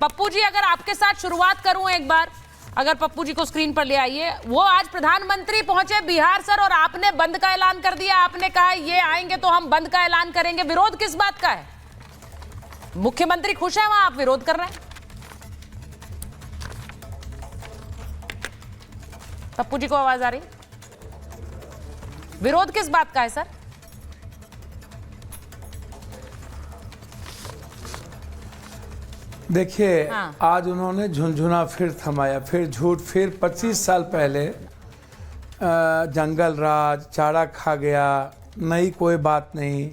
पप्पू जी, अगर आपके साथ शुरुआत करूं एक बार, अगर पप्पू जी को स्क्रीन पर ले आइए। वो आज प्रधानमंत्री पहुंचे बिहार सर, और आपने बंद का ऐलान कर दिया। आपने कहा ये आएंगे तो हम बंद का ऐलान करेंगे। विरोध किस बात का है? मुख्यमंत्री खुश है वहां, आप विरोध कर रहे हैं? पप्पू जी को आवाज आ रही? विरोध किस बात का है सर? देखिए, आज उन्होंने झुनझुना फिर थमाया, फिर झूठ, फिर 25 साल पहले जंगल राज, चारा खा गया, नई कोई बात नहीं,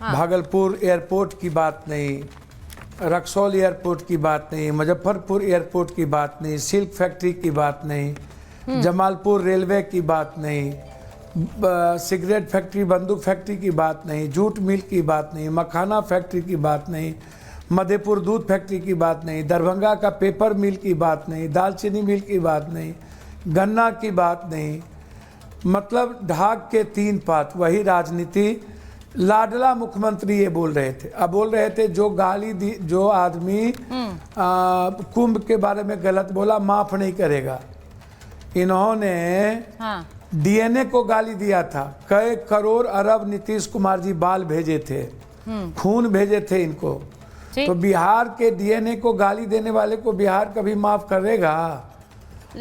भागलपुर एयरपोर्ट की बात नहीं, रक्सौल एयरपोर्ट की बात नहीं, मुजफ्फरपुर एयरपोर्ट की बात नहीं, सिल्क फैक्ट्री की बात नहीं, जमालपुर रेलवे की बात नहीं, सिगरेट फैक्ट्री, बंदूक फैक्ट्री की बात नहीं, जूट मिल की बात नहीं, मखाना फैक्ट्री की बात नहीं, मधेपुर दूध फैक्ट्री की बात नहीं, दरभंगा का पेपर मिल की बात नहीं, दालचीनी मिल की बात नहीं, गन्ना की बात नहीं। मतलब ढाक के 3 पात, वही राजनीति। लाडला मुख्यमंत्री ये बोल रहे थे। अब बोल रहे थे जो गाली दी, जो आदमी कुंभ के बारे में गलत बोला माफ नहीं करेगा। इन्होंने डीएनए को गाली दिया था। कई करोड़ अरब नीतीश कुमार जी बाल भेजे थे, खून भेजे थे इनको। तो बिहार के डीएनए को गाली देने वाले को बिहार कभी माफ करेगा?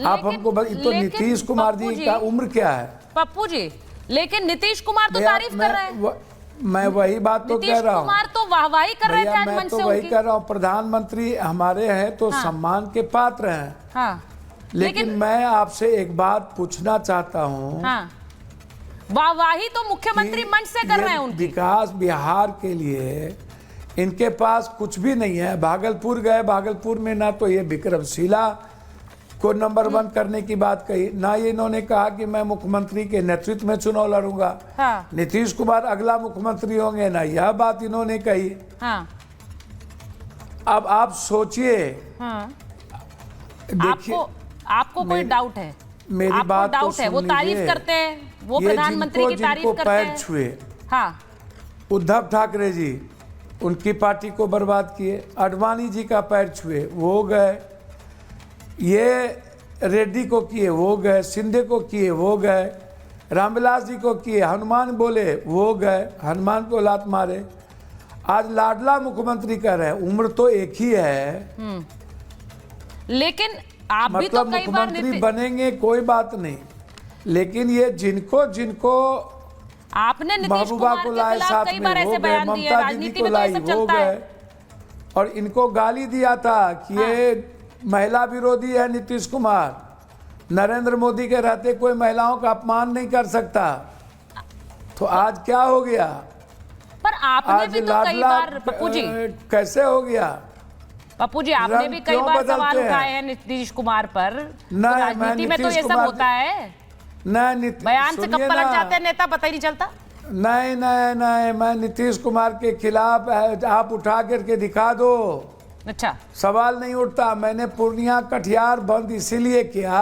आप हमको तो नीतीश कुमार जी का उम्र क्या है? पप्पू जी, लेकिन नीतीश कुमार तो तारीफ कर रहे हैं। मैं वही बात तो कह रहा हूँ। कुमार तो वाहवाही कर रहे थे आज मंच से उनकी। वही कह रहा हूँ, प्रधानमंत्री हमारे हैं तो सम्मान के पात्र हैं। लेकिन मैं आपसे एक बात पूछना चाहता हूँ। वाहवाही तो मुख्यमंत्री मंच से कर रहे हैं उनकी। विकास बिहार के लिए इनके पास कुछ भी नहीं है। भागलपुर गए, भागलपुर में ना तो ये विक्रमशिला को नंबर 1 करने की बात कही, ना ये इन्होंने कहा कि मैं मुख्यमंत्री के नेतृत्व में चुनाव लड़ूंगा। नीतीश कुमार अगला मुख्यमंत्री होंगे, ना यह बात इन्होंने कही। अब आप सोचिए, देखिए, आपको कोई डाउट है? मेरी बात डाउट तो है? वो तारीफ करते हैं, वो प्रधानमंत्री की तारीफ करते हैं। पैर छुए, उद्धव ठाकरे जी उनकी पार्टी को बर्बाद किए, अडवाणी जी का पैर छुए वो गए, ये रेड्डी को किए वो गए, शिंदे को किए वो गए, रामविलास जी को किए, हनुमान बोले वो गए, हनुमान को लात मारे। आज लाडला मुख्यमंत्री कह रहे हैं। उम्र तो एक ही है, लेकिन आप भी मतलब तो कई बार मुख्यमंत्री बनेंगे कोई बात नहीं, लेकिन ये जिनको आपने नीतीश कुमार के खिलाफ कई बार ऐसे बयान दिए, राजनीति में तो ये सब चलता है। और इनको गाली दिया था कि ये महिला विरोधी है नीतीश कुमार, नरेंद्र मोदी के रहते कोई महिलाओं का अपमान नहीं कर सकता। तो आज क्या हो गया? पर आपने भी तो कई बार, पप्पू जी, कैसे हो गया? पप्पू जी, आपने भी कई बार सवाल उठाए हैं नीतीश कुमार पर। राजनीति में तो ये सब होता है। बयान से कब पलट जाते हैं नेता, पता ही नहीं चलता। नहीं, मैं नीतीश कुमार के खिलाफ आप उठा करके दिखा दो। अच्छा, सवाल नहीं उठता। मैंने पूर्णिया कटिहार बंद इसीलिए किया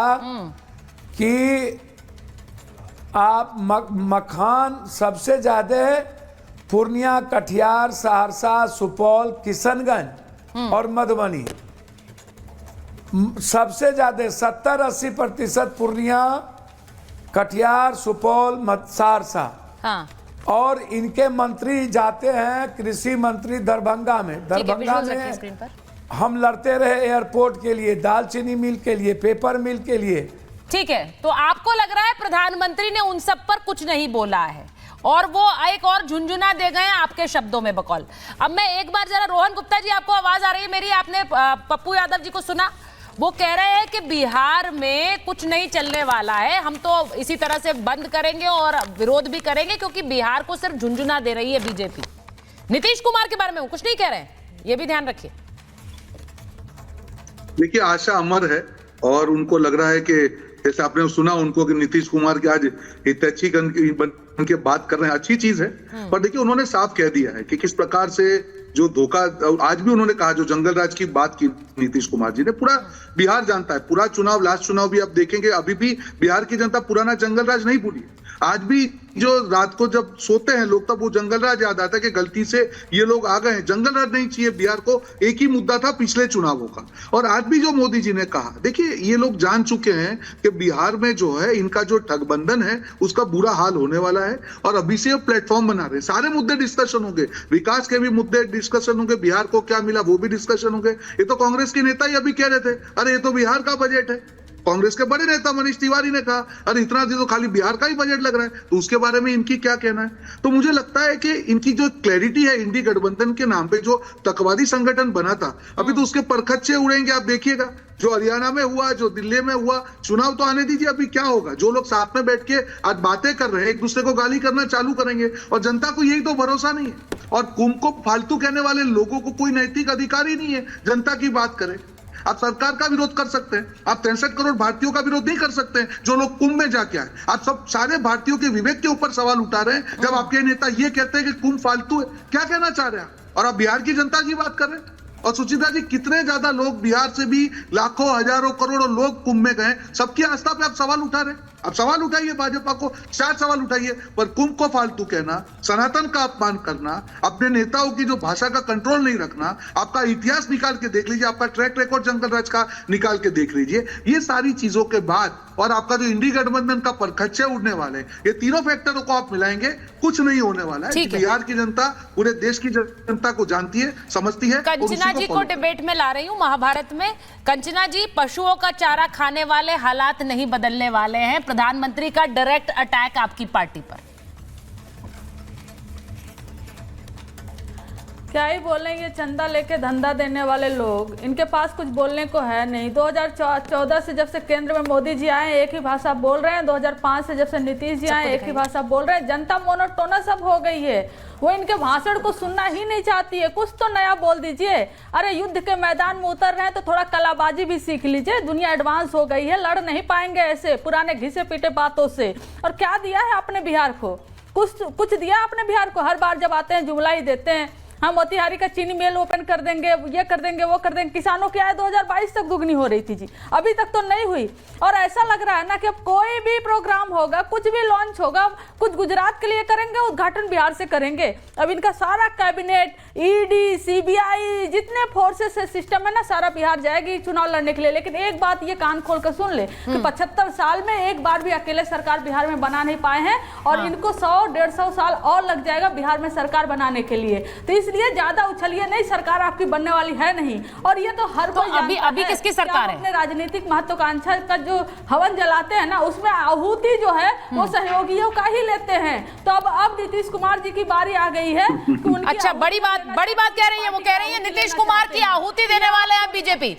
कि आप मखान सबसे ज्यादा पूर्णिया, कटिहार, सहरसा, सुपौल, किशनगंज और मधुबनी सबसे ज्यादा 70-80% पूर्णिया, कटिहार, सुपौल, सहरसा। और इनके मंत्री जाते हैं, कृषि मंत्री दरभंगा में। दरभंगा में हम लड़ते रहे एयरपोर्ट के लिए, दालचीनी मिल के लिए, पेपर मिल के लिए। ठीक है, तो आपको लग रहा है प्रधानमंत्री ने उन सब पर कुछ नहीं बोला है और वो एक और झुनझुना दे गए आपके शब्दों में बकौल। अब मैं एक बार जरा, रोहन गुप्ता जी आपको आवाज आ रही है मेरी? आपने पप्पू यादव जी को सुना? वो कह रहे हैं कि बिहार में कुछ नहीं चलने वाला है, हम तो इसी तरह से बंद करेंगे और विरोध भी करेंगे क्योंकि बिहार को सिर्फ झुनझुना दे रही है बीजेपी। नीतीश कुमार के बारे में वो कुछ नहीं कह रहे हैं, ये भी ध्यान रखिए। देखिए, आशा अमर है और उनको लग रहा है कि जैसे आपने सुना उनको कि नीतीश कुमार के आज हितैषी बन के बात कर रहे हैं, अच्छी चीज है। पर देखिए, उन्होंने साफ कह दिया है कि किस प्रकार से जो धोखा, आज भी उन्होंने कहा, जो जंगल राज की बात की नीतीश कुमार जी ने, पूरा बिहार जानता है। पूरा चुनाव, लास्ट चुनाव भी आप देखेंगे, अभी भी बिहार की जनता पुराना जंगल राज नहीं भूली। आज भी जो रात को जब सोते हैं लोग, तब वो जंगल राज याद आता है कि गलती से ये लोग आ गए हैं। जंगल राज नहीं चाहिए बिहार को, एक ही मुद्दा था पिछले चुनावों का। और आज भी जो मोदी जी ने कहा, देखिए ये लोग जान चुके हैं कि बिहार में जो है इनका जो ठगबंधन है उसका बुरा हाल होने वाला है, और अभी से प्लेटफॉर्म बना रहे, सारे मुद्दे डिस्कशन होंगे, विकास के भी मुद्दे डिस्कशन होंगे, बिहार को क्या मिला वो भी डिस्कशन होंगे। ये तो कांग्रेस के नेता ही अभी कह रहे थे, अरे ये तो बिहार का बजट है। कांग्रेस के बड़े नेता मनीष तिवारी ने कहा, अरे इतना तो खाली बिहार का ही बजट लग रहा है, तो उसके बारे में इनकी क्या कहना है। तो मुझे लगता है कि इनकी जो क्लैरिटी है, इंडी गठबंधन के नाम पे जो तकवादी संगठन बना था, अभी तो उसके परखच्चे उड़ेंगे, आप देखिएगा। जो हरियाणा में हुआ, जो दिल्ली में हुआ, चुनाव तो आने दीजिए, अभी क्या होगा। जो लोग साथ में बैठ के आज बातें कर रहे हैं, एक दूसरे को गाली करना चालू करेंगे, और जनता को यही तो भरोसा नहीं है। और कुंभ को फालतू कहने वाले लोगों को कोई नैतिक अधिकार ही नहीं है जनता की बात करे। आप सरकार का विरोध कर सकते हैं, आप 63 करोड़ भारतीयों का विरोध नहीं कर सकते हैं जो लोग कुंभ में जाके आए। आप सब सारे भारतीयों के विवेक के ऊपर सवाल उठा रहे हैं, जब आपके नेता ये कहते हैं कि कुंभ फालतू है। क्या कहना चाह रहे हैं आप? और आप बिहार की जनता की बात कर रहे हैं। और सुचित्रा जी, कितने ज्यादा लोग बिहार से भी, लाखों हजारों करोड़ों लोग कुंभ में गए, सबकी आस्था पे आप सवाल उठा रहे हैं। आप सवाल उठाइए, भाजपा को 4 सवाल उठाइए, पर कुंभ को फालतू कहना, सनातन का अपमान करना, अपने नेताओं की जो भाषा का कंट्रोल नहीं रखना, आपका इतिहास निकाल के देख लीजिए, आपका ट्रैक रिकॉर्ड जंगल राज का निकाल के देख लीजिए। ये सारी चीजों के बाद, और आपका जो इंडी गठबंधन का परखच्चे उड़ने वाले, ये तीनों फैक्टरों को आप मिलाएंगे, कुछ नहीं होने वाला है। बिहार की जनता पूरे देश की जनता को जानती है, समझती है। कंचना जी को डिबेट में ला रही हूं महाभारत में। कंचना जी, पशुओं का चारा खाने वाले हालात नहीं बदलने वाले हैं। प्रधानमंत्री का डायरेक्ट अटैक आपकी पार्टी पर, क्या ही बोलेंगे। चंदा लेके धंधा देने वाले लोग, इनके पास कुछ बोलने को है नहीं। 2014 से जब से केंद्र में मोदी जी आए एक ही भाषा बोल रहे हैं, 2005 से जब से नीतीश जी आए एक ही भाषा बोल रहे हैं। जनता मोनोटोनस अब हो गई है, वो इनके भाषण को सुनना ही नहीं चाहती है। कुछ तो नया बोल दीजिए। अरे युद्ध के मैदान में उतर रहे हैं तो थोड़ा कलाबाजी भी सीख लीजिए। दुनिया एडवांस हो गई है, लड़ नहीं पाएंगे ऐसे पुराने घिसे पीटे बातों से। और क्या दिया है आपने बिहार को? कुछ दिया आपने बिहार को? हर बार जब आते हैं जुमला ही देते हैं, हम मोतिहारी का चीनी मिल ओपन कर देंगे, ये कर देंगे, वो कर देंगे। किसानों की आय 2022 तक दुगनी हो रही थी जी, अभी तक तो नहीं हुई। और ऐसा लग रहा है ना कि अब कोई भी प्रोग्राम होगा, कुछ भी लॉन्च होगा, कुछ गुजरात के लिए करेंगे, उद्घाटन बिहार से करेंगे। अब इनका सारा कैबिनेट, ईडी, सीबीआई, जितने फोर्सेस है, सिस्टम है ना, सारा बिहार जाएगी चुनाव लड़ने के लिए। लेकिन एक बात ये कान खोल कर सुन ले कि 75 साल में एक बार भी अकेले सरकार बिहार में बना नहीं पाए हैं, और इनको 100-150 साल और लग जाएगा बिहार में सरकार बनाने के लिए। तो इसलिए ज्यादा उछलिए नहीं, सरकार आपकी बनने वाली है नहीं। और ये तो हर कोई अभी किसकी सरकार है? अपने राजनीतिक महत्वाकांक्षा का जो हवन जलाते हैं ना, उसमें आहुति जो है वो सहयोगियों का ही लेते हैं। तो अब नीतीश कुमार जी की बारी आ गई है कि अच्छा, बड़ी बात कह रही है वो, कह रही है नीतीश कुमार की आहुति देने वाले हैं बीजेपी।